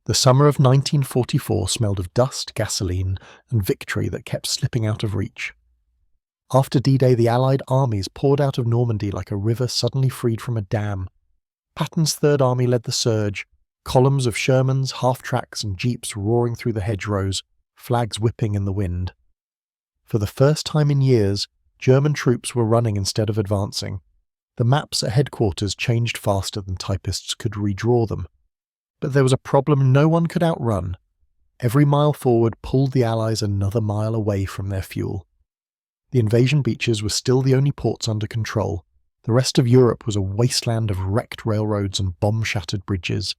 The summer of 1944 smelled of dust, gasoline, and victory that kept slipping out of reach. After D-Day, the Allied armies poured out of Normandy like a river suddenly freed from a dam. Patton's Third Army led the surge, columns of Shermans, half-tracks, and jeeps roaring through the hedgerows, flags whipping in the wind. For the first time in years, German troops were running instead of advancing. The maps at headquarters changed faster than typists could redraw them. But there was a problem no one could outrun. Every mile forward pulled the Allies another mile away from their fuel. The invasion beaches were still the only ports under control. The rest of Europe was a wasteland of wrecked railroads and bomb-shattered bridges.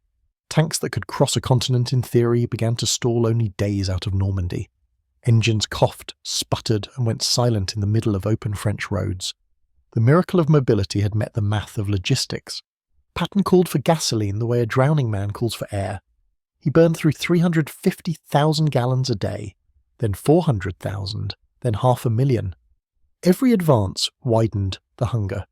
Tanks that could cross a continent in theory began to stall only days out of Normandy. Engines coughed, sputtered, and went silent in the middle of open French roads. The miracle of mobility had met the math of logistics. Patton called for gasoline the way a drowning man calls for air. He burned through 350,000 gallons a day, then 400,000, then 500,000. Every advance widened the hunger.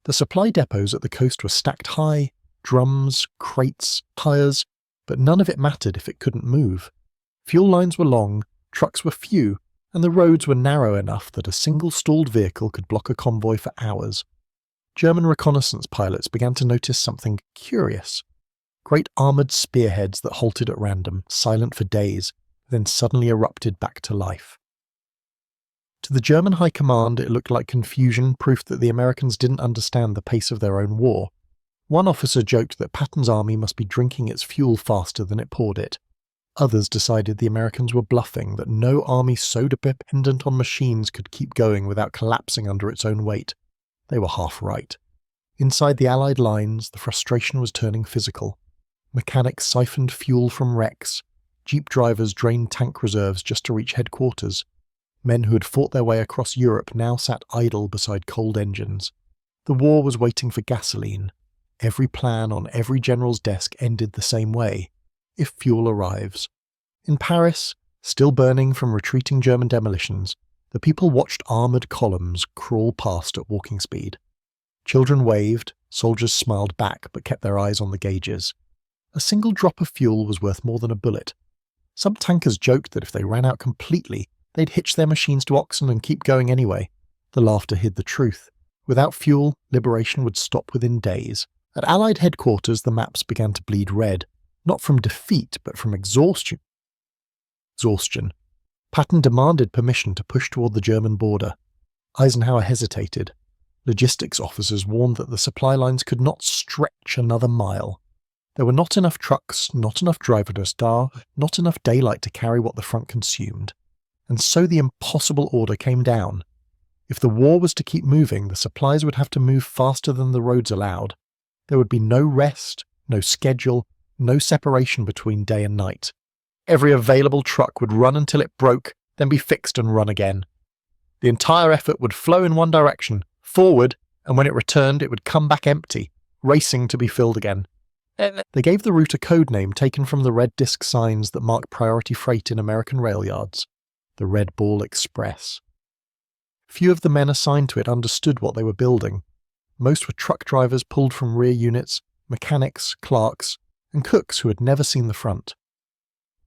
The supply depots at the coast were stacked high, drums, crates, tyres, but none of it mattered if it couldn't move. Fuel lines were long, trucks were few, and the roads were narrow enough that a single stalled vehicle could block a convoy for hours. German reconnaissance pilots began to notice something curious. Great armoured spearheads that halted at random, silent for days, then suddenly erupted back to life. To the German high command, it looked like confusion, proof that the Americans didn't understand the pace of their own war. One officer joked that Patton's army must be drinking its fuel faster than it poured it. Others decided the Americans were bluffing, that no army so dependent on machines could keep going without collapsing under its own weight. They were half right. Inside the Allied lines, the frustration was turning physical. Mechanics siphoned fuel from wrecks. Jeep drivers drained tank reserves just to reach headquarters. Men who had fought their way across Europe now sat idle beside cold engines. The war was waiting for gasoline. Every plan on every general's desk ended the same way: if fuel arrives. In Paris, still burning from retreating German demolitions, the people watched armoured columns crawl past at walking speed. Children waved, soldiers smiled back but kept their eyes on the gauges. A single drop of fuel was worth more than a bullet. Some tankers joked that if they ran out completely, they'd hitch their machines to oxen and keep going anyway. The laughter hid the truth. Without fuel, liberation would stop within days. At Allied headquarters, the maps began to bleed red, not from defeat but from exhaustion. Patton demanded permission to push toward the German border. Eisenhower hesitated. Logistics officers warned that the supply lines could not stretch another mile. There were not enough trucks, not enough driverless staff, not enough daylight to carry what the front consumed. And so the impossible order came down. If the war was to keep moving, the supplies would have to move faster than the roads allowed. There would be no rest, no schedule, no separation between day and night. Every available truck would run until it broke, then be fixed and run again. The entire effort would flow in one direction, forward, and when it returned it would come back empty, racing to be filled again. They gave the route a code name taken from the red disc signs that mark priority freight in American rail yards: the Red Ball Express. Few of the men assigned to it understood what they were building. Most were truck drivers pulled from rear units, mechanics, clerks, and cooks who had never seen the front.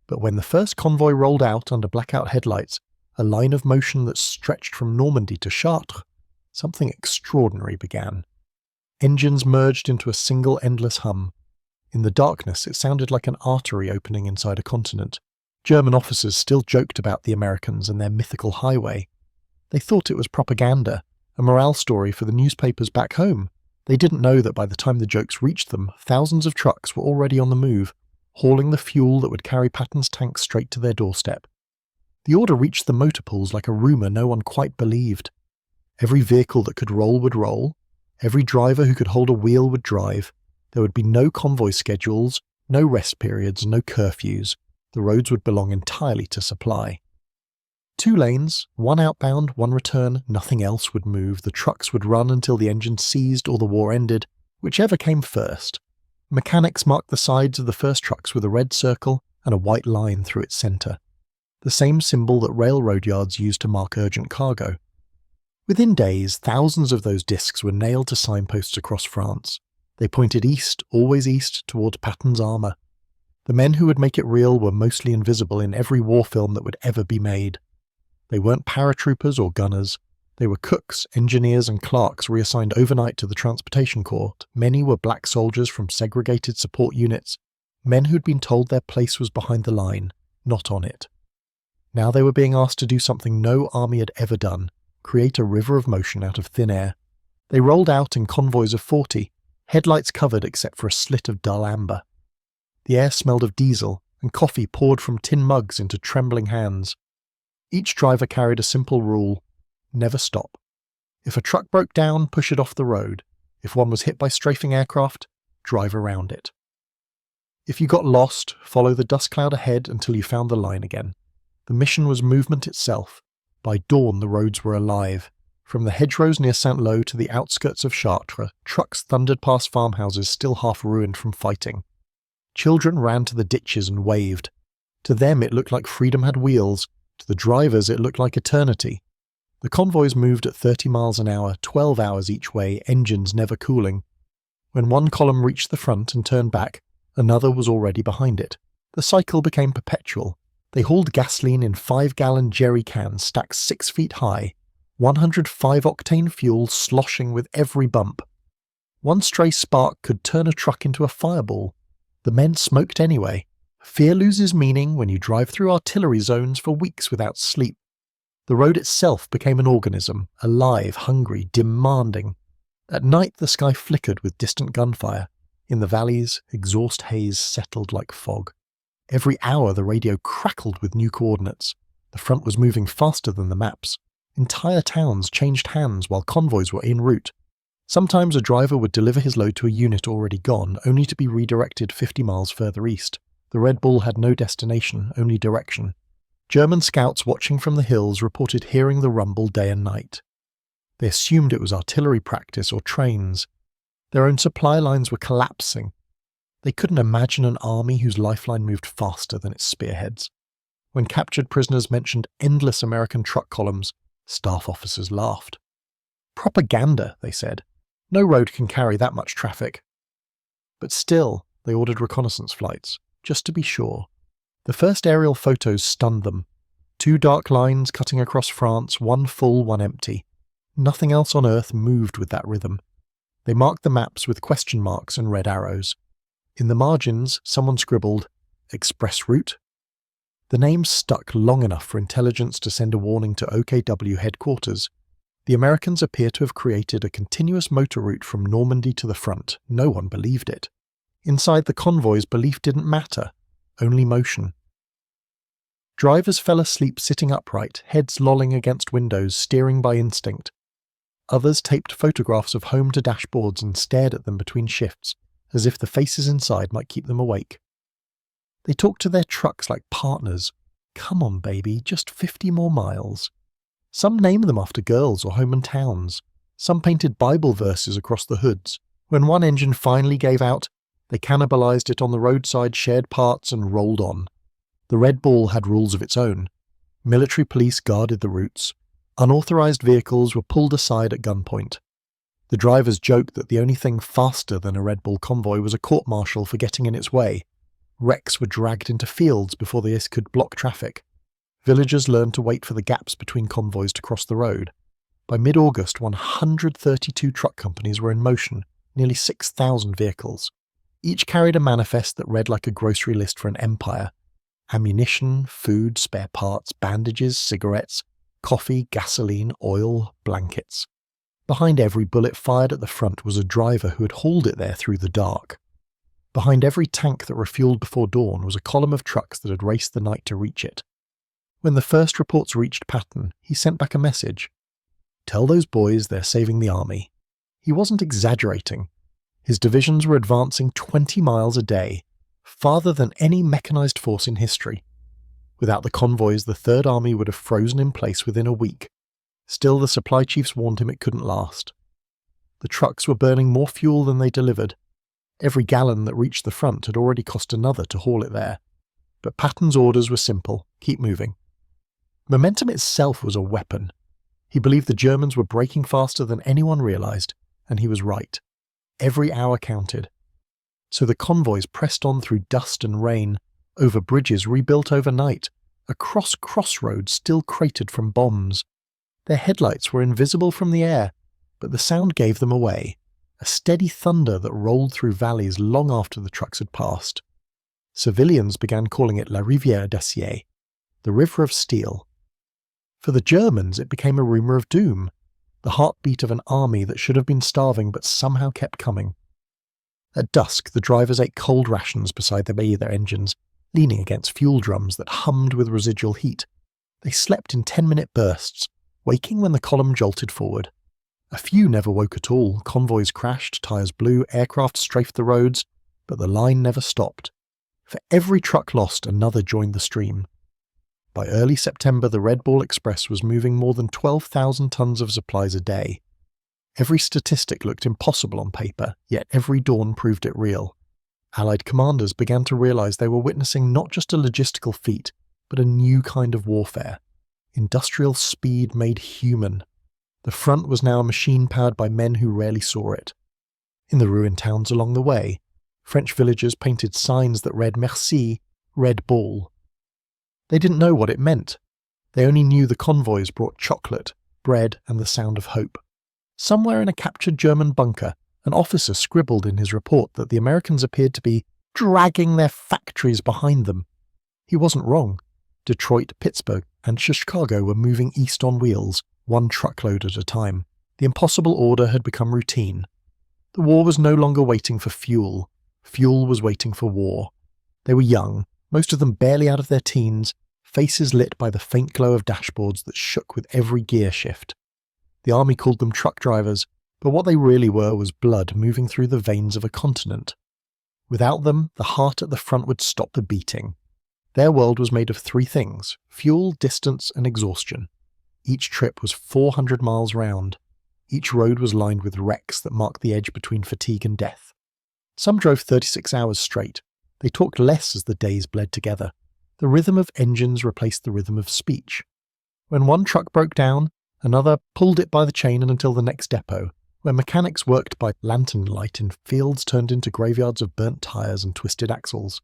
But when the first convoy rolled out under blackout headlights, a line of motion that stretched from Normandy to Chartres, something extraordinary began. Engines merged into a single endless hum. In the darkness, it sounded like an artery opening inside a continent. German officers still joked about the Americans and their mythical highway. They thought it was propaganda, a morale story for the newspapers back home. They didn't know that by the time the jokes reached them, thousands of trucks were already on the move, hauling the fuel that would carry Patton's tanks straight to their doorstep. The order reached the motor pools like a rumour no one quite believed. Every vehicle that could roll would roll. Every driver who could hold a wheel would drive. There would be no convoy schedules, no rest periods, no curfews. The roads would belong entirely to supply. 2 lanes, one outbound, one return, nothing else would move. The trucks would run until the engine seized or the war ended, whichever came first. Mechanics marked the sides of the first trucks with a red circle and a white line through its centre, the same symbol that railroad yards used to mark urgent cargo. Within days, thousands of those discs were nailed to signposts across France. They pointed east, always east, toward Patton's armour. The men who would make it real were mostly invisible in every war film that would ever be made. They weren't paratroopers or gunners. They were cooks, engineers, and clerks reassigned overnight to the Transportation Corps. Many were black soldiers from segregated support units, men who'd been told their place was behind the line, not on it. Now they were being asked to do something no army had ever done: create a river of motion out of thin air. They rolled out in convoys of 40, headlights covered except for a slit of dull amber. The air smelled of diesel, and coffee poured from tin mugs into trembling hands. Each driver carried a simple rule: never stop. If a truck broke down, push it off the road. If one was hit by strafing aircraft, drive around it. If you got lost, follow the dust cloud ahead until you found the line again. The mission was movement itself. By dawn the roads were alive. From the hedgerows near Saint-Lô to the outskirts of Chartres, trucks thundered past farmhouses still half ruined from fighting. Children ran to the ditches and waved. To them it looked like freedom had wheels. To the drivers it looked like eternity. The convoys moved at 30 miles an hour, 12 hours each way, engines never cooling. When one column reached the front and turned back, another was already behind it. The cycle became perpetual. They hauled gasoline in 5-gallon jerry cans stacked 6 feet high, 105-octane fuel sloshing with every bump. One stray spark could turn a truck into a fireball. The men smoked anyway. Fear loses meaning when you drive through artillery zones for weeks without sleep. The road itself became an organism, alive, hungry, demanding. At night the sky flickered with distant gunfire. In the valleys, exhaust haze settled like fog. Every hour the radio crackled with new coordinates. The front was moving faster than the maps. Entire towns changed hands while convoys were en route. Sometimes a driver would deliver his load to a unit already gone, only to be redirected 50 miles further east. The Red Bull had no destination, only direction. German scouts watching from the hills reported hearing the rumble day and night. They assumed it was artillery practice or trains. Their own supply lines were collapsing. They couldn't imagine an army whose lifeline moved faster than its spearheads. When captured prisoners mentioned endless American truck columns, staff officers laughed. Propaganda, they said. No road can carry that much traffic. But still, they ordered reconnaissance flights, just to be sure. The first aerial photos stunned them. 2 dark lines cutting across France, one full, one empty. Nothing else on Earth moved with that rhythm. They marked the maps with question marks and red arrows. In the margins, someone scribbled, "Express route." The name stuck long enough for intelligence to send a warning to OKW headquarters. The Americans appear to have created a continuous motor route from Normandy to the front. No one believed it. Inside the convoys, belief didn't matter, only motion. Drivers fell asleep sitting upright, heads lolling against windows, steering by instinct. Others taped photographs of home to dashboards and stared at them between shifts, as if the faces inside might keep them awake. They talked to their trucks like partners. Come on, baby, just 50 more miles. Some named them after girls or home and towns. Some painted Bible verses across the hoods. When one engine finally gave out, they cannibalized it on the roadside shared parts and rolled on. The Red Bull had rules of its own. Military police guarded the routes. Unauthorized vehicles were pulled aside at gunpoint. The drivers joked that the only thing faster than a Red Bull convoy was a court-martial for getting in its way. Wrecks were dragged into fields before they could block traffic. Villagers learned to wait for the gaps between convoys to cross the road. By mid-August, 132 truck companies were in motion, nearly 6,000 vehicles. Each carried a manifest that read like a grocery list for an empire. Ammunition, food, spare parts, bandages, cigarettes, coffee, gasoline, oil, blankets. Behind every bullet fired at the front was a driver who had hauled it there through the dark. Behind every tank that refueled before dawn was a column of trucks that had raced the night to reach it. When the first reports reached Patton, he sent back a message. "Tell those boys they're saving the army." He wasn't exaggerating. His divisions were advancing 20 miles a day, farther than any mechanized force in history. Without the convoys, the Third Army would have frozen in place within a week. Still, the supply chiefs warned him it couldn't last. The trucks were burning more fuel than they delivered. Every gallon that reached the front had already cost another to haul it there. But Patton's orders were simple: keep moving. Momentum itself was a weapon. He believed the Germans were braking faster than anyone realized, and he was right. Every hour counted. So the convoys pressed on through dust and rain, over bridges rebuilt overnight, across crossroads still cratered from bombs. Their headlights were invisible from the air, but the sound gave them away, a steady thunder that rolled through valleys long after the trucks had passed. Civilians began calling it La Rivière d'Acier, the River of Steel. For the Germans, it became a rumour of doom, the heartbeat of an army that should have been starving but somehow kept coming. At dusk, the drivers ate cold rations beside their engines, leaning against fuel drums that hummed with residual heat. They slept in 10-minute bursts, waking when the column jolted forward. A few never woke at all. Convoys crashed, tyres blew, aircraft strafed the roads, but the line never stopped. For every truck lost, another joined the stream. By early September, the Red Ball Express was moving more than 12,000 tons of supplies a day. Every statistic looked impossible on paper, yet every dawn proved it real. Allied commanders began to realise they were witnessing not just a logistical feat, but a new kind of warfare. Industrial speed made human. The front was now a machine powered by men who rarely saw it. In the ruined towns along the way, French villagers painted signs that read Merci, Red Ball. They didn't know what it meant. They only knew the convoys brought chocolate, bread, and the sound of hope. Somewhere in a captured German bunker, an officer scribbled in his report that the Americans appeared to be dragging their factories behind them. He wasn't wrong. Detroit, Pittsburgh, and Chicago were moving east on wheels, one truckload at a time. The impossible order had become routine. The war was no longer waiting for fuel. Fuel was waiting for war. They were young, most of them barely out of their teens, faces lit by the faint glow of dashboards that shook with every gear shift. The army called them truck drivers, but what they really were was blood moving through the veins of a continent. Without them, the heart at the front would stop the beating. Their world was made of three things: fuel, distance, and exhaustion. Each trip was 400 miles round. Each road was lined with wrecks that marked the edge between fatigue and death. Some drove 36 hours straight. They talked less as the days bled together. The rhythm of engines replaced the rhythm of speech. When one truck broke down, another pulled it by the chain until the next depot, where mechanics worked by lantern light in fields turned into graveyards of burnt tyres and twisted axles.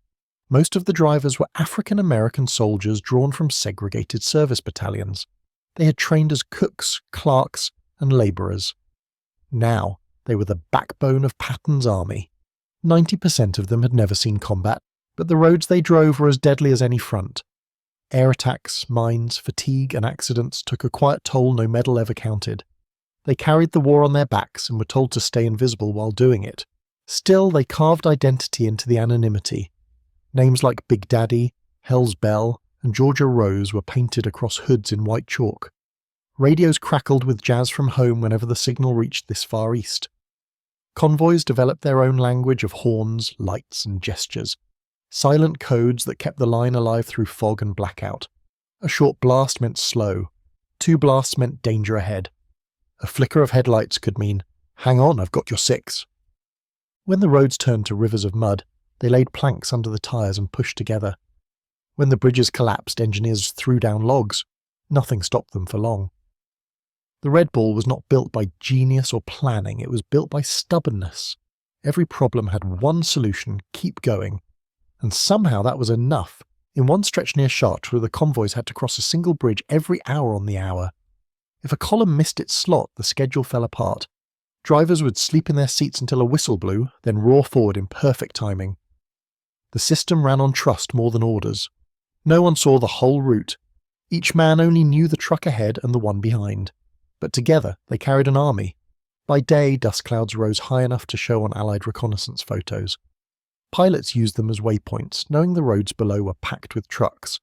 Most of the drivers were African-American soldiers drawn from segregated service battalions. They had trained as cooks, clerks, and labourers. Now, they were the backbone of Patton's army. 90% of them had never seen combat, but the roads they drove were as deadly as any front. Air attacks, mines, fatigue, and accidents took a quiet toll no medal ever counted. They carried the war on their backs and were told to stay invisible while doing it. Still, they carved identity into the anonymity. Names like Big Daddy, Hell's Bell, and Georgia Rose were painted across hoods in white chalk. Radios crackled with jazz from home whenever the signal reached this far east. Convoys developed their own language of horns, lights, and gestures. Silent codes that kept the line alive through fog and blackout. A short blast meant slow. 2 blasts meant danger ahead. A flicker of headlights could mean, "Hang on, I've got your 6." When the roads turned to rivers of mud, they laid planks under the tyres and pushed together. When the bridges collapsed, engineers threw down logs. Nothing stopped them for long. The Red Ball was not built by genius or planning, it was built by stubbornness. Every problem had one solution: keep going. And somehow that was enough. In one stretch near Chartres, the convoys had to cross a single bridge every hour on the hour. If a column missed its slot, the schedule fell apart. Drivers would sleep in their seats until a whistle blew, then roar forward in perfect timing. The system ran on trust more than orders. No one saw the whole route. Each man only knew the truck ahead and the one behind. But together they carried an army. By day, dust clouds rose high enough to show on Allied reconnaissance photos. Pilots used them as waypoints, knowing the roads below were packed with trucks.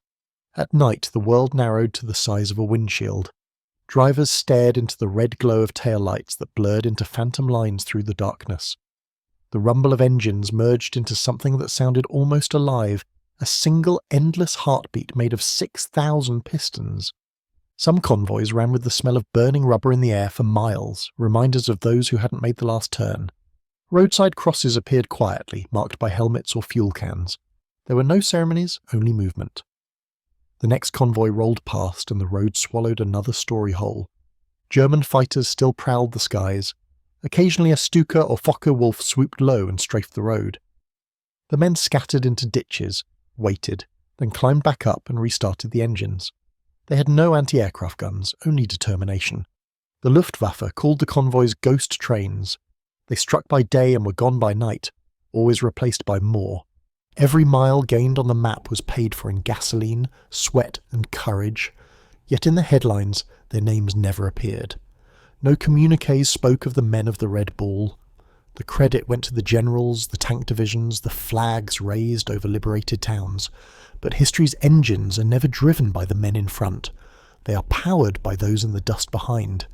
At night, the world narrowed to the size of a windshield. Drivers stared into the red glow of taillights that blurred into phantom lines through the darkness. The rumble of engines merged into something that sounded almost alive, a single endless heartbeat made of 6,000 pistons. Some convoys ran with the smell of burning rubber in the air for miles, reminders of those who hadn't made the last turn. Roadside crosses appeared quietly, marked by helmets or fuel cans. There were no ceremonies, only movement. The next convoy rolled past and the road swallowed another story whole. German fighters still prowled the skies. Occasionally a Stuka or Fokker Wolf swooped low and strafed the road. The men scattered into ditches, waited, then climbed back up and restarted the engines. They had no anti-aircraft guns, only determination. The Luftwaffe called the convoys ghost trains. They struck by day and were gone by night, always replaced by more. Every mile gained on the map was paid for in gasoline, sweat and courage, yet in the headlines their names never appeared. No communiques spoke of the men of the Red Ball. The credit went to the generals, the tank divisions, the flags raised over liberated towns. But history's engines are never driven by the men in front. They are powered by those in the dust behind.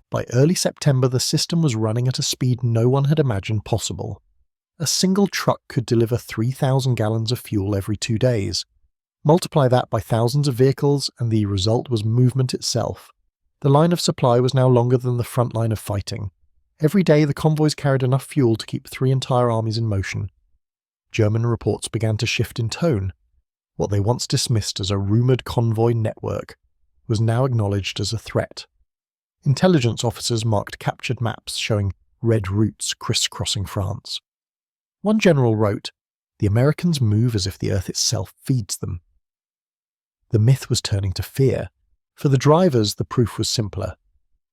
By early September, the system was running at a speed no one had imagined possible. A single truck could deliver 3,000 gallons of fuel every 2 days. Multiply that by thousands of vehicles, and the result was movement itself. The line of supply was now longer than the front line of fighting. Every day the convoys carried enough fuel to keep 3 entire armies in motion. German reports began to shift in tone. What they once dismissed as a rumoured convoy network was now acknowledged as a threat. Intelligence officers marked captured maps showing red routes crisscrossing France. One general wrote, "The Americans move as if the earth itself feeds them." The myth was turning to fear. For the drivers, the proof was simpler.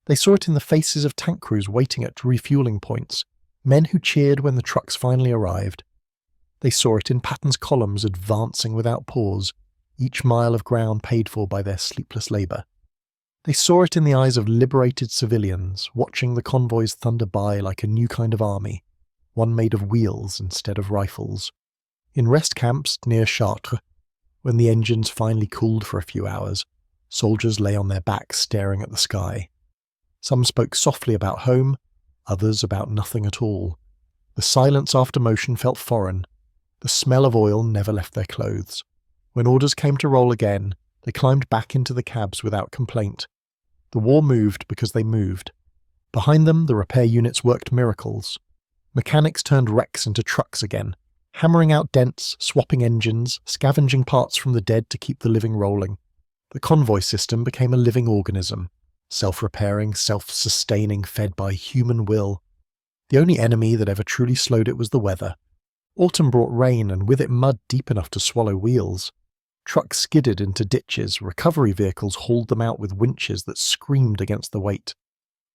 They saw it in the faces of tank crews waiting at refuelling points, men who cheered when the trucks finally arrived. They saw it in Patton's columns advancing without pause, each mile of ground paid for by their sleepless labour. They saw it in the eyes of liberated civilians, watching the convoys thunder by like a new kind of army, one made of wheels instead of rifles. In rest camps near Chartres, when the engines finally cooled for a few hours, soldiers lay on their backs staring at the sky. Some spoke softly about home, others about nothing at all. The silence after motion felt foreign. The smell of oil never left their clothes. When orders came to roll again, they climbed back into the cabs without complaint. The war moved because they moved. Behind them, the repair units worked miracles. Mechanics turned wrecks into trucks again, hammering out dents, swapping engines, scavenging parts from the dead to keep the living rolling. The convoy system became a living organism, self-repairing, self-sustaining, fed by human will. The only enemy that ever truly slowed it was the weather. Autumn brought rain, and with it mud deep enough to swallow wheels. Trucks skidded into ditches, recovery vehicles hauled them out with winches that screamed against the weight.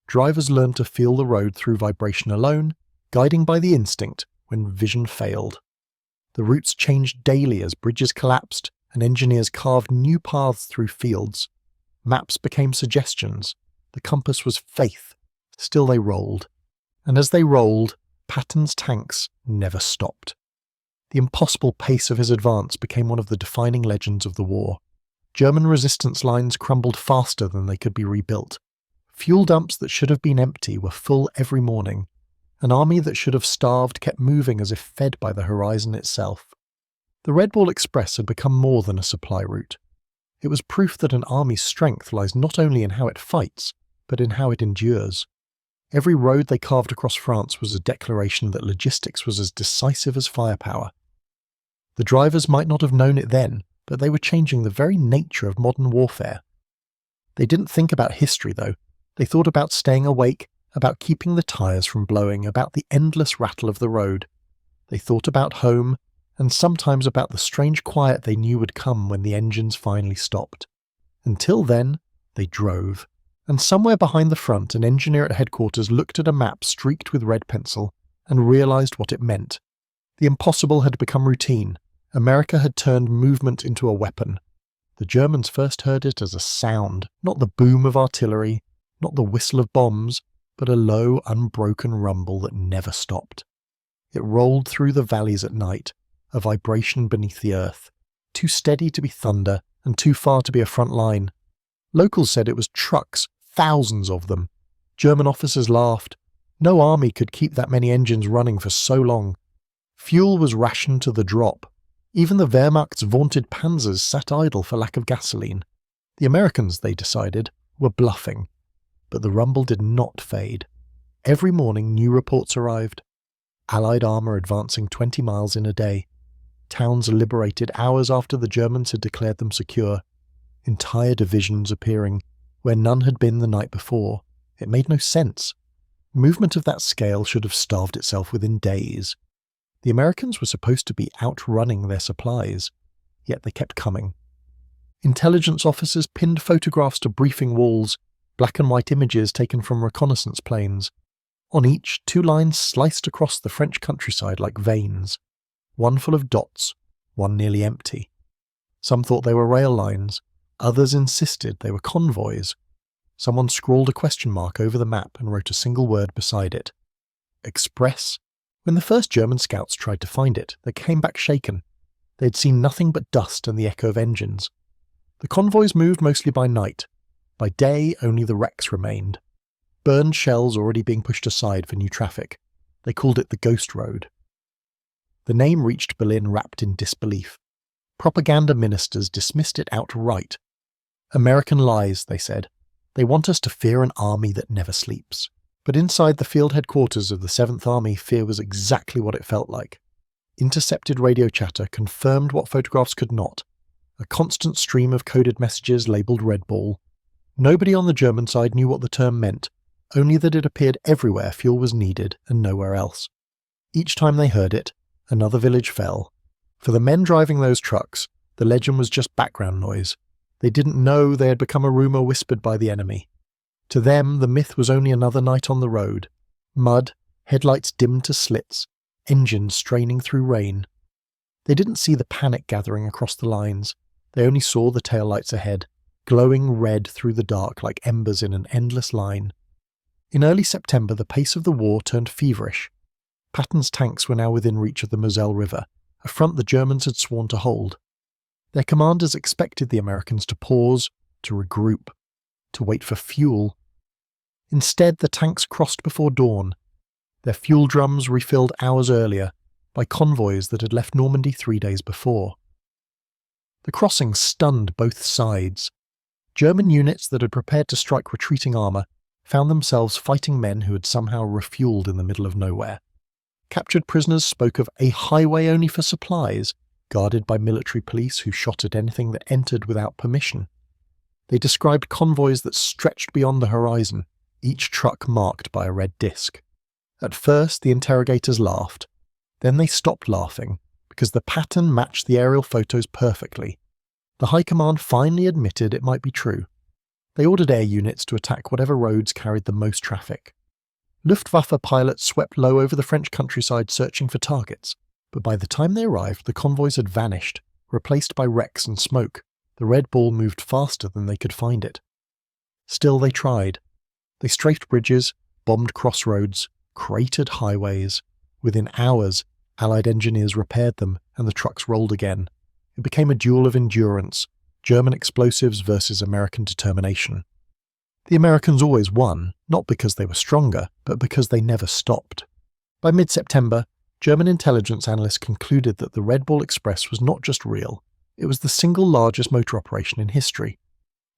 Drivers learned to feel the road through vibration alone, guiding by the instinct when vision failed. The routes changed daily as bridges collapsed and engineers carved new paths through fields. Maps became suggestions. The compass was faith. Still they rolled. And as they rolled, Patton's tanks never stopped. The impossible pace of his advance became one of the defining legends of the war. German resistance lines crumbled faster than they could be rebuilt. Fuel dumps that should have been empty were full every morning. An army that should have starved kept moving as if fed by the horizon itself. The Red Ball Express had become more than a supply route. It was proof that an army's strength lies not only in how it fights, but in how it endures. Every road they carved across France was a declaration that logistics was as decisive as firepower. The drivers might not have known it then, but they were changing the very nature of modern warfare. They didn't think about history, though. They thought about staying awake, about keeping the tyres from blowing, about the endless rattle of the road. They thought about home, and sometimes about the strange quiet they knew would come when the engines finally stopped. Until then, they drove. And somewhere behind the front, an engineer at headquarters looked at a map streaked with red pencil and realised what it meant. The impossible had become routine. America had turned movement into a weapon. The Germans first heard it as a sound, not the boom of artillery, not the whistle of bombs, but a low, unbroken rumble that never stopped. It rolled through the valleys at night, a vibration beneath the earth, too steady to be thunder and too far to be a front line. Locals said it was trucks, thousands of them. German officers laughed. No army could keep that many engines running for so long. Fuel was rationed to the drop. Even the Wehrmacht's vaunted panzers sat idle for lack of gasoline. The Americans, they decided, were bluffing. But the rumble did not fade. Every morning new reports arrived. Allied armour advancing 20 miles in a day. Towns liberated hours after the Germans had declared them secure. Entire divisions appearing where none had been the night before. It made no sense. Movement of that scale should have starved itself within days. The Americans were supposed to be outrunning their supplies, yet they kept coming. Intelligence officers pinned photographs to briefing walls, black and white images taken from reconnaissance planes. On each, 2 lines sliced across the French countryside like veins, one full of dots, one nearly empty. Some thought they were rail lines, others insisted they were convoys. Someone scrawled a question mark over the map and wrote a single word beside it. Express. When the first German scouts tried to find it, they came back shaken. They had seen nothing but dust and the echo of engines. The convoys moved mostly by night. By day, only the wrecks remained. Burned shells already being pushed aside for new traffic. They called it the Ghost Road. The name reached Berlin wrapped in disbelief. Propaganda ministers dismissed it outright. American lies, they said. They want us to fear an army that never sleeps. But inside the field headquarters of the 7th Army, fear was exactly what it felt like. Intercepted radio chatter confirmed what photographs could not. A constant stream of coded messages labelled Red Ball. Nobody on the German side knew what the term meant, only that it appeared everywhere fuel was needed and nowhere else. Each time they heard it, another village fell. For the men driving those trucks, the legend was just background noise. They didn't know they had become a rumour whispered by the enemy. To them, the myth was only another night on the road. Mud, headlights dimmed to slits, engines straining through rain. They didn't see the panic gathering across the lines. They only saw the taillights ahead, glowing red through the dark like embers in an endless line. In early September, the pace of the war turned feverish. Patton's tanks were now within reach of the Moselle River, a front the Germans had sworn to hold. Their commanders expected the Americans to pause, to regroup, to wait for fuel. Instead, the tanks crossed before dawn, their fuel drums refilled hours earlier by convoys that had left Normandy 3 days before. The crossing stunned both sides. German units that had prepared to strike retreating armour found themselves fighting men who had somehow refueled in the middle of nowhere. Captured prisoners spoke of a highway only for supplies, guarded by military police who shot at anything that entered without permission. They described convoys that stretched beyond the horizon, each truck marked by a red disc. At first, the interrogators laughed. Then they stopped laughing, because the pattern matched the aerial photos perfectly. The High Command finally admitted it might be true. They ordered air units to attack whatever roads carried the most traffic. Luftwaffe pilots swept low over the French countryside searching for targets, but by the time they arrived, the convoys had vanished, replaced by wrecks and smoke. The Red Ball moved faster than they could find it. Still they tried. They strafed bridges, bombed crossroads, cratered highways. Within hours, Allied engineers repaired them, and the trucks rolled again. It became a duel of endurance, German explosives versus American determination. The Americans always won, not because they were stronger, but because they never stopped. By mid-September, German intelligence analysts concluded that the Red Ball Express was not just real, it was the single largest motor operation in history.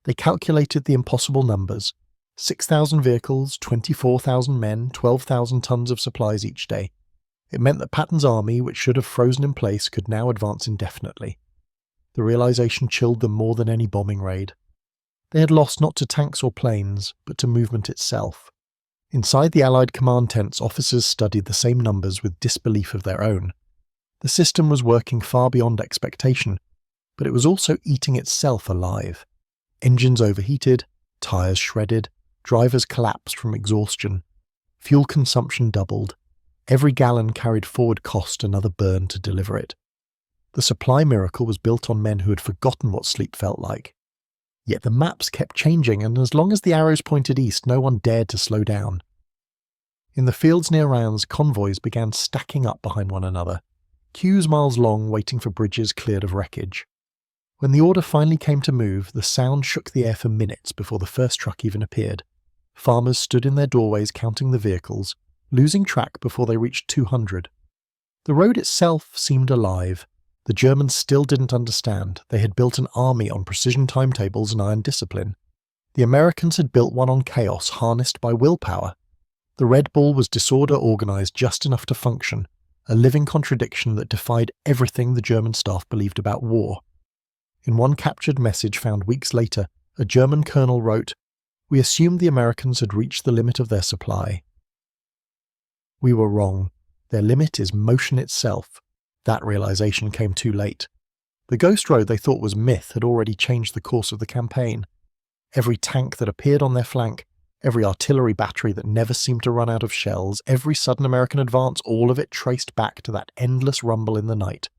They calculated the impossible numbers: 6,000 vehicles, 24,000 men, 12,000 tons of supplies each day. It meant that Patton's army, which should have frozen in place, could now advance indefinitely. The realization chilled them more than any bombing raid. They had lost not to tanks or planes, but to movement itself. Inside the Allied command tents, officers studied the same numbers with disbelief of their own. The system was working far beyond expectation, but it was also eating itself alive. Engines overheated, tyres shredded, drivers collapsed from exhaustion. Fuel consumption doubled. Every gallon carried forward cost another burn to deliver it. The supply miracle was built on men who had forgotten what sleep felt like. Yet the maps kept changing, and as long as the arrows pointed east, no one dared to slow down. In the fields near Reims, convoys began stacking up behind one another, queues miles long waiting for bridges cleared of wreckage. When the order finally came to move, the sound shook the air for minutes before the first truck even appeared. Farmers stood in their doorways counting the vehicles, losing track before they reached 200. The road itself seemed alive. The Germans still didn't understand. They had built an army on precision timetables and iron discipline. The Americans had built one on chaos harnessed by willpower. The Red Ball was disorder organized just enough to function, a living contradiction that defied everything the German staff believed about war. In one captured message found weeks later, a German colonel wrote, "We assumed the Americans had reached the limit of their supply. We were wrong. Their limit is motion itself. That realization came too late. The ghost road they thought was myth had already changed the course of the campaign. Every tank that appeared on their flank, every artillery battery that never seemed to run out of shells, every sudden American advance, all of it traced back to that endless rumble in the night.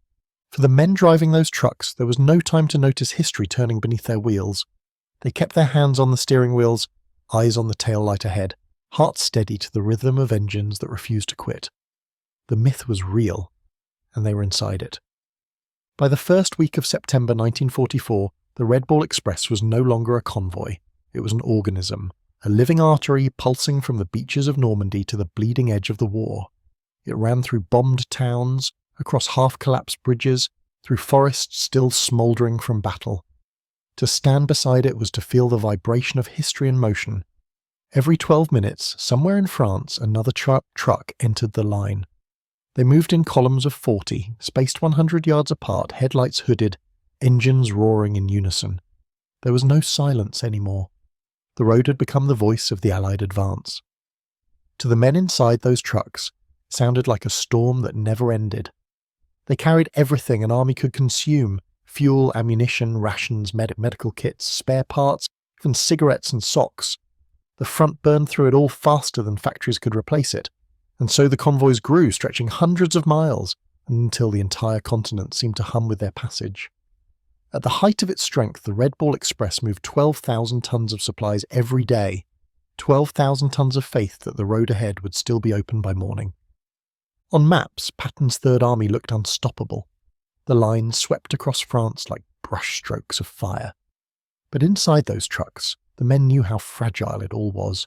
For the men driving those trucks, there was no time to notice history turning beneath their wheels. They kept their hands on the steering wheels, eyes on the tail light ahead, hearts steady to the rhythm of engines that refused to quit. The myth was real, and they were inside it. By the first week of September 1944, the Red Ball Express was no longer a convoy. It was an organism, a living artery pulsing from the beaches of Normandy to the bleeding edge of the war. It ran through bombed towns, across half-collapsed bridges, through forests still smouldering from battle. To stand beside it was to feel the vibration of history in motion. Every 12 minutes, somewhere in France, another truck entered the line. They moved in columns of 40, spaced 100 yards apart, headlights hooded, engines roaring in unison. There was no silence anymore. The road had become the voice of the Allied advance. To the men inside those trucks, it sounded like a storm that never ended. They carried everything an army could consume: fuel, ammunition, rations, medical kits, spare parts, even cigarettes and socks. The front burned through it all faster than factories could replace it, and so the convoys grew, stretching hundreds of miles, until the entire continent seemed to hum with their passage. At the height of its strength, the Red Ball Express moved 12,000 tons of supplies every day, 12,000 tons of faith that the road ahead would still be open by morning. On maps, Patton's Third Army looked unstoppable. The line swept across France like brushstrokes of fire. But inside those trucks, the men knew how fragile it all was.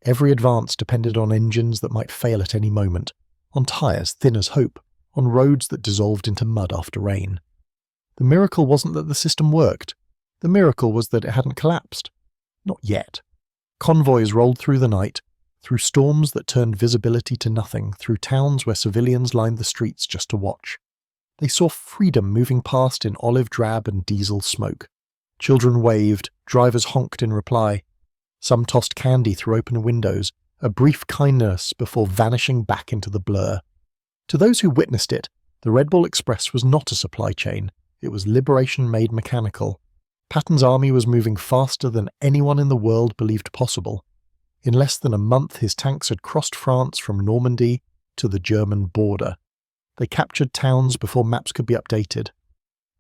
Every advance depended on engines that might fail at any moment, on tyres thin as hope, on roads that dissolved into mud after rain. The miracle wasn't that the system worked. The miracle was that it hadn't collapsed. Not yet. Convoys rolled through the night, through storms that turned visibility to nothing, through towns where civilians lined the streets just to watch. They saw freedom moving past in olive drab and diesel smoke. Children waved, drivers honked in reply. Some tossed candy through open windows, a brief kindness before vanishing back into the blur. To those who witnessed it, the Red Ball Express was not a supply chain. It was liberation made mechanical. Patton's army was moving faster than anyone in the world believed possible. In less than a month, his tanks had crossed France from Normandy to the German border. They captured towns before maps could be updated.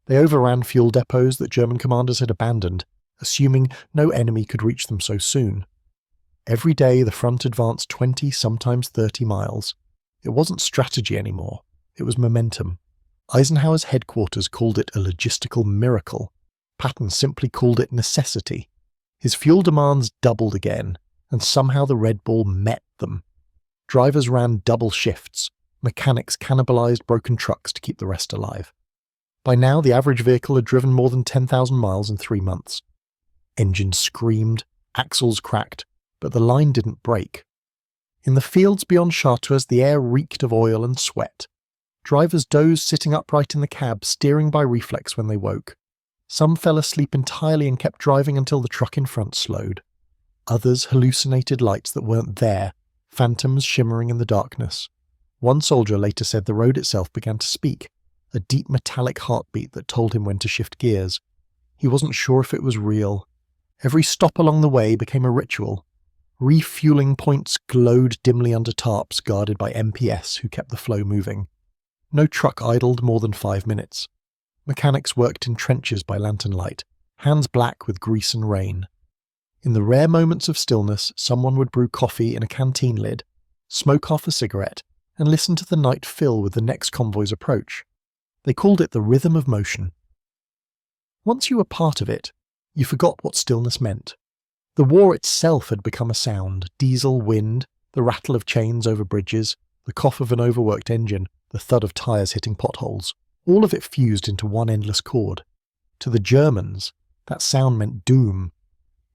They overran fuel depots that German commanders had abandoned, assuming no enemy could reach them so soon. Every day the front advanced 20, sometimes 30 miles. It wasn't strategy anymore. It was momentum. Eisenhower's headquarters called it a logistical miracle. Patton simply called it necessity. His fuel demands doubled again, and somehow the Red Ball met them. Drivers ran double shifts. Mechanics cannibalized broken trucks to keep the rest alive. By now, the average vehicle had driven more than 10,000 miles in 3 months. Engines screamed, axles cracked, but the line didn't break. In the fields beyond Chartres, the air reeked of oil and sweat. Drivers dozed sitting upright in the cab, steering by reflex when they woke. Some fell asleep entirely and kept driving until the truck in front slowed. Others hallucinated lights that weren't there, phantoms shimmering in the darkness. One soldier later said the road itself began to speak, a deep metallic heartbeat that told him when to shift gears. He wasn't sure if it was real. Every stop along the way became a ritual. Refueling points glowed dimly under tarps guarded by MPS who kept the flow moving. No truck idled more than 5 minutes. Mechanics worked in trenches by lantern light, hands black with grease and rain. In the rare moments of stillness, someone would brew coffee in a canteen lid, smoke half a cigarette, and listen to the night fill with the next convoy's approach. They called it the rhythm of motion. Once you were part of it, you forgot what stillness meant. The war itself had become a sound: diesel, wind, the rattle of chains over bridges, the cough of an overworked engine, the thud of tyres hitting potholes. All of it fused into one endless chord. To the Germans, that sound meant doom.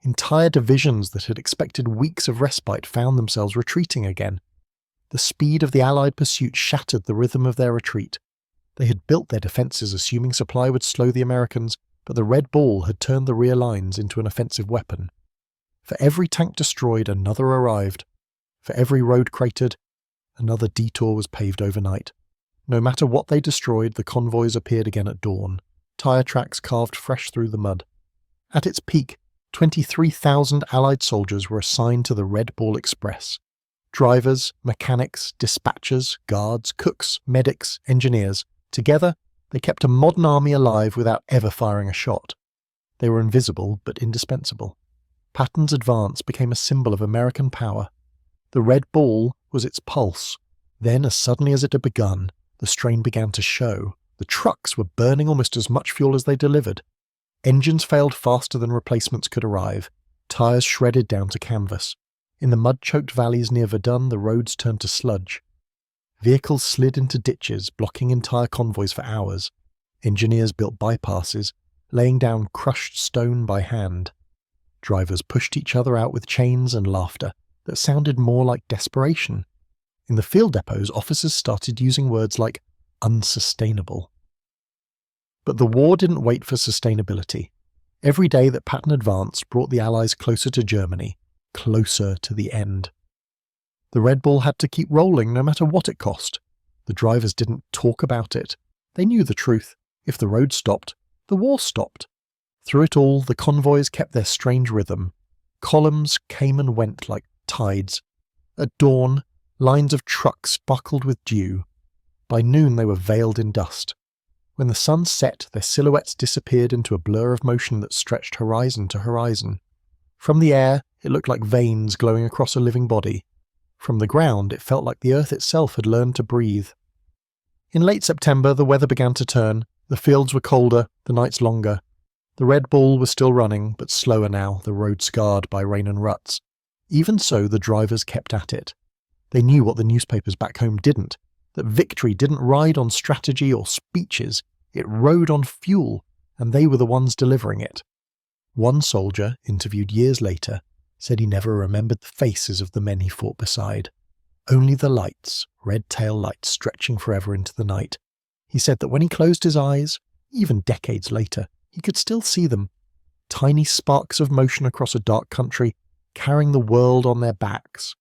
Entire divisions that had expected weeks of respite found themselves retreating again. The speed of the Allied pursuit shattered the rhythm of their retreat. They had built their defences assuming supply would slow the Americans, but the Red Ball had turned the rear lines into an offensive weapon. For every tank destroyed, another arrived. For every road cratered, Another detour was paved overnight. No matter what they destroyed, the convoys appeared again at dawn, tyre tracks carved fresh through the mud. At its peak, 23,000 Allied soldiers were assigned to the Red Ball Express. Drivers, mechanics, dispatchers, guards, cooks, medics, engineers. Together, they kept a modern army alive without ever firing a shot. They were invisible but indispensable. Patton's advance became a symbol of American power. The Red Ball was its pulse. Then, as suddenly as it had begun, the strain began to show. The trucks were burning almost as much fuel as they delivered. Engines failed faster than replacements could arrive. Tyres shredded down to canvas. In the mud-choked valleys near Verdun, the roads turned to sludge. Vehicles slid into ditches, blocking entire convoys for hours. Engineers built bypasses, laying down crushed stone by hand. Drivers pushed each other out with chains and laughter that sounded more like desperation. In the field depots, officers started using words like unsustainable. But the war didn't wait for sustainability. Every day that Patton advanced brought the Allies closer to Germany, closer to the end. The Red Ball had to keep rolling no matter what it cost. The drivers didn't talk about it. They knew the truth. If the road stopped, the war stopped. Through it all, the convoys kept their strange rhythm. Columns came and went like tides. At dawn, lines of trucks sparkled with dew. By noon they were veiled in dust. When the sun set, their silhouettes disappeared into a blur of motion that stretched horizon to horizon. From the air, it looked like veins glowing across a living body. From the ground, it felt like the earth itself had learned to breathe. In late September, the weather began to turn. The fields were colder, the nights longer. The Red Ball was still running, but slower now, the road scarred by rain and ruts. Even so, the drivers kept at it. They knew what the newspapers back home didn't, that victory didn't ride on strategy or speeches, it rode on fuel, and they were the ones delivering it. One soldier, interviewed years later, said he never remembered the faces of the men he fought beside. Only the lights, red tail lights stretching forever into the night. He said that when he closed his eyes, even decades later, he could still see them. Tiny sparks of motion across a dark country, carrying the world on their backs.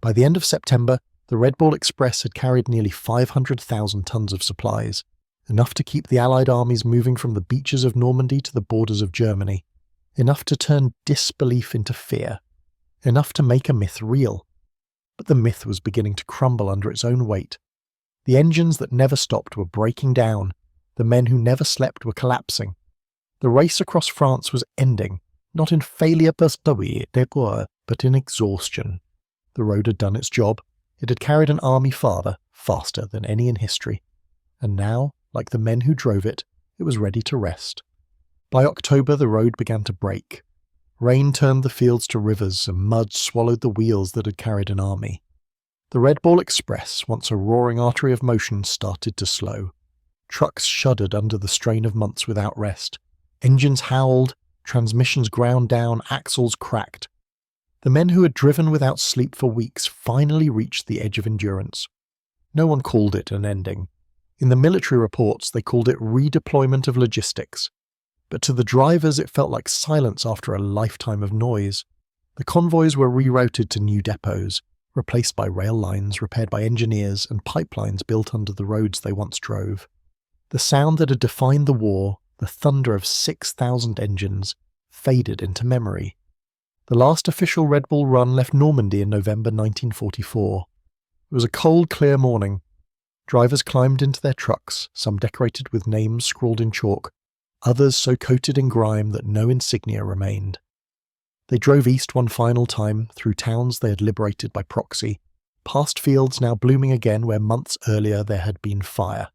By the end of September, the Red Ball Express had carried nearly 500,000 tons of supplies, enough to keep the Allied armies moving from the beaches of Normandy to the borders of Germany, enough to turn disbelief into fear, enough to make a myth real. But the myth was beginning to crumble under its own weight. The engines that never stopped were breaking down, the men who never slept were collapsing. The race across France was ending, not in failure but in exhaustion. The road had done its job. It had carried an army farther, faster than any in history. And now, like the men who drove it, it was ready to rest. By October, the road began to break. Rain turned the fields to rivers, and mud swallowed the wheels that had carried an army. The Red Ball Express, once a roaring artery of motion, started to slow. Trucks shuddered under the strain of months without rest. Engines howled, transmissions ground down, axles cracked. The men who had driven without sleep for weeks finally reached the edge of endurance. No one called it an ending. In the military reports, they called it redeployment of logistics. But to the drivers, it felt like silence after a lifetime of noise. The convoys were rerouted to new depots, replaced by rail lines repaired by engineers and pipelines built under the roads they once drove. The sound that had defined the war, the thunder of 6,000 engines, faded into memory. The last official Red Ball run left Normandy in November 1944. It was a cold, clear morning. Drivers climbed into their trucks, some decorated with names scrawled in chalk, others so coated in grime that no insignia remained. They drove east one final time, through towns they had liberated by proxy, past fields now blooming again where months earlier there had been fire.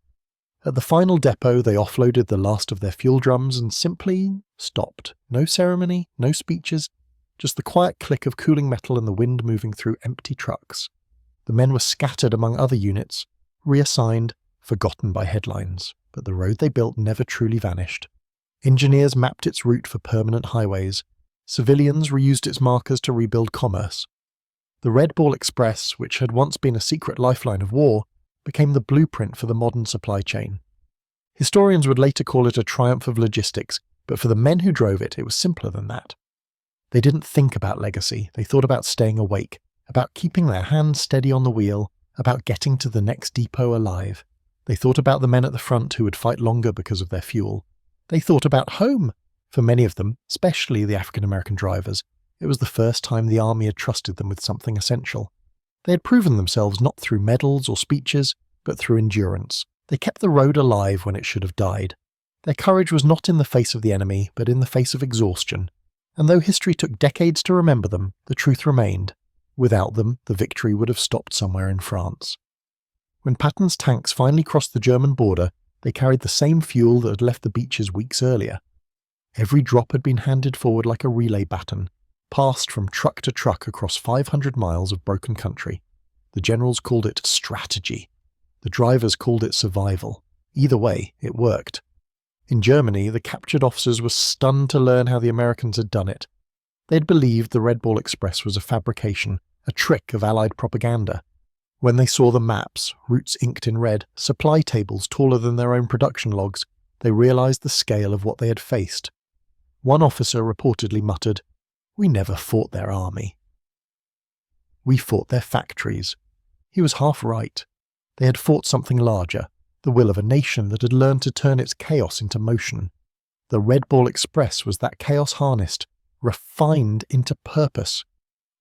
At the final depot, they offloaded the last of their fuel drums and simply stopped. No ceremony, no speeches, just the quiet click of cooling metal and the wind moving through empty trucks. The men were scattered among other units, reassigned, forgotten by headlines, but the road they built never truly vanished. Engineers mapped its route for permanent highways. Civilians reused its markers to rebuild commerce. The Red Ball Express, which had once been a secret lifeline of war, became the blueprint for the modern supply chain. Historians would later call it a triumph of logistics, but for the men who drove it, it was simpler than that. They didn't think about legacy, they thought about staying awake, about keeping their hands steady on the wheel, about getting to the next depot alive. They thought about the men at the front who would fight longer because of their fuel. They thought about home. For many of them, especially the African American drivers, it was the first time the army had trusted them with something essential. They had proven themselves not through medals or speeches, but through endurance. They kept the road alive when it should have died. Their courage was not in the face of the enemy, but in the face of exhaustion. And though history took decades to remember them, the truth remained. Without them, the victory would have stopped somewhere in France. When Patton's tanks finally crossed the German border, they carried the same fuel that had left the beaches weeks earlier. Every drop had been handed forward like a relay baton, passed from truck to truck across 500 miles of broken country. The generals called it strategy. The drivers called it survival. Either way, it worked. In Germany, the captured officers were stunned to learn how the Americans had done it. They had believed the Red Ball Express was a fabrication, a trick of Allied propaganda. When they saw the maps, routes inked in red, supply tables taller than their own production logs, they realized the scale of what they had faced. One officer reportedly muttered, "We never fought their army. We fought their factories." He was half right. They had fought something larger, the will of a nation that had learned to turn its chaos into motion. The Red Ball Express was that chaos harnessed, refined into purpose.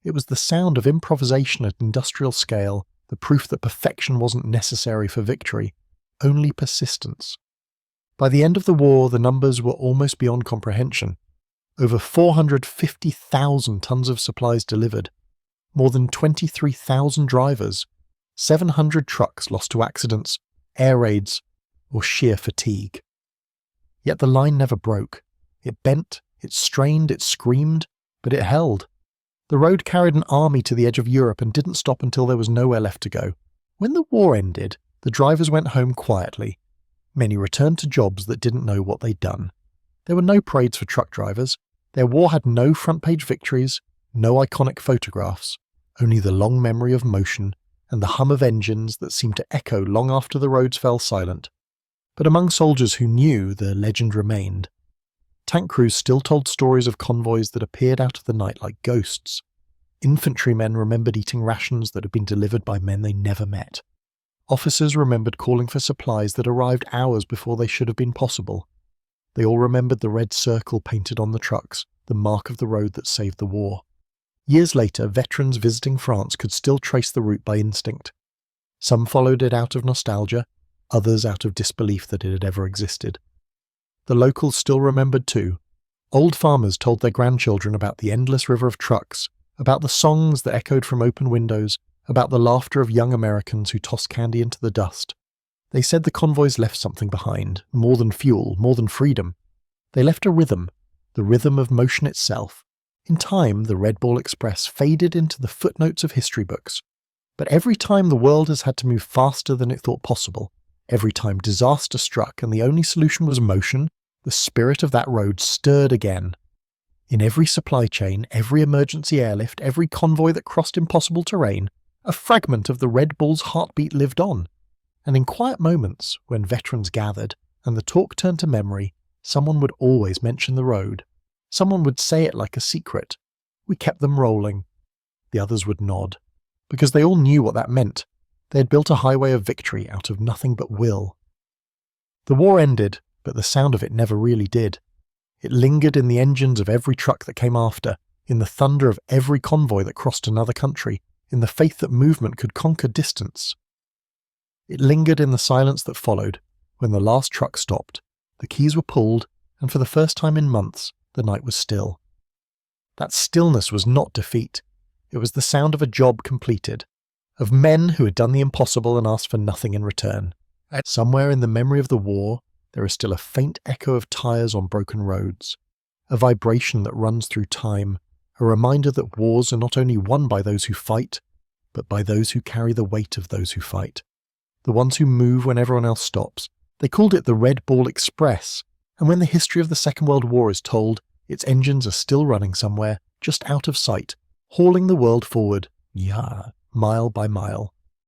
It was the sound of improvisation at industrial scale, the proof that perfection wasn't necessary for victory, only persistence. By the end of the war, the numbers were almost beyond comprehension. Over 450,000 tons of supplies delivered, more than 23,000 drivers, 700 trucks lost to accidents, air raids, or sheer fatigue. Yet the line never broke. It bent, it strained, it screamed, but it held. The road carried an army to the edge of Europe and didn't stop until there was nowhere left to go. When the war ended, the drivers went home quietly. Many returned to jobs that didn't know what they'd done. There were no parades for truck drivers. Their war had no front-page victories, no iconic photographs, only the long memory of motion and the hum of engines that seemed to echo long after the roads fell silent. But among soldiers who knew, the legend remained. Tank crews still told stories of convoys that appeared out of the night like ghosts. Infantrymen remembered eating rations that had been delivered by men they never met. Officers remembered calling for supplies that arrived hours before they should have been possible. They all remembered the red circle painted on the trucks, the mark of the road that saved the war. Years later, veterans visiting France could still trace the route by instinct. Some followed it out of nostalgia, others out of disbelief that it had ever existed. The locals still remembered too. Old farmers told their grandchildren about the endless river of trucks, about the songs that echoed from open windows, about the laughter of young Americans who tossed candy into the dust. They said the convoys left something behind, more than fuel, more than freedom. They left a rhythm, the rhythm of motion itself. In time, the Red Ball Express faded into the footnotes of history books. But every time the world has had to move faster than it thought possible, every time disaster struck and the only solution was motion, the spirit of that road stirred again. In every supply chain, every emergency airlift, every convoy that crossed impossible terrain, a fragment of the Red Bull's heartbeat lived on. And in quiet moments, when veterans gathered and the talk turned to memory, someone would always mention the road. Someone would say it like a secret. We kept them rolling. The others would nod, because they all knew what that meant. They had built a highway of victory out of nothing but will. The war ended, but the sound of it never really did. It lingered in the engines of every truck that came after, in the thunder of every convoy that crossed another country, in the faith that movement could conquer distance. It lingered in the silence that followed, when the last truck stopped, the keys were pulled, and for the first time in months, the night was still. That stillness was not defeat. It was the sound of a job completed, of men who had done the impossible and asked for nothing in return. Somewhere in the memory of the war, there is still a faint echo of tires on broken roads, a vibration that runs through time, a reminder that wars are not only won by those who fight, but by those who carry the weight of those who fight, the ones who move when everyone else stops. They called it the Red Ball Express, and when the history of the Second World War is told, its engines are still running somewhere, just out of sight, hauling the world forward, mile by mile.